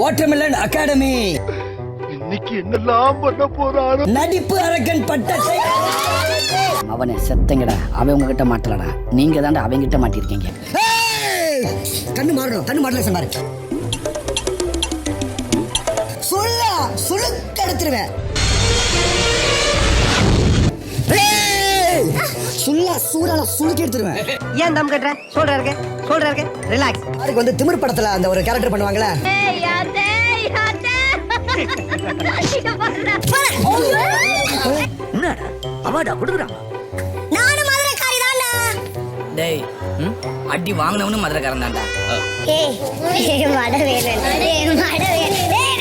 Watermelon academy. இன்னைக்கு என்னெல்லாம் பண்ண போறாரு. நடிப்பு அரக்கன் பட்டத்தை. அவனை செத்தங்கடா, அவன் உங்ககிட்ட மாட்டலடா, நீங்க தாண்டா அவங்கிட்ட மாட்டிருக்கீங்க. கண்ணு மாறணும், கண்ணு மாறல சார். சுளுக்கு எடுத்துருவேன். சுளுக்கு எடுத்துருவேன். ஏன் தம் கட்டுற? சொல்ற இருக்கு ரிலாக்ஸ். அதுக்கு வந்து திமிர் படத்துல அந்த ஒரு கேரக்டர் பண்ணுவாங்கல்ல. என்னடா அவார்டா கொடுக்குறாங்க? நானும் மதுரைக்காரி தான்டா. டேய் அடி வாங்கினவனும் மதுரைக்காரன் தான்டா.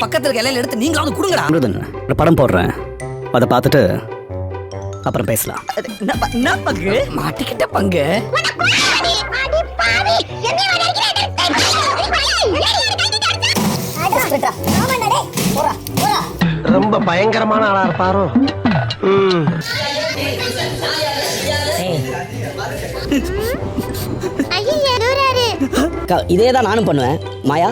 பக்கத்துல இலையில எடுத்து நீங்க வந்து கொடுங்கடா. ஒரு படம் போடுறேன், அதை பார்த்துட்டு அப்புறம் பேசலாம். பங்கு மாட்டிக்கிட்ட பங்கு. ரொம்ப பயங்கரமான ஆளா இருப்பாரோ. இதேதான் நானும் பண்ணுவேன் மாயா.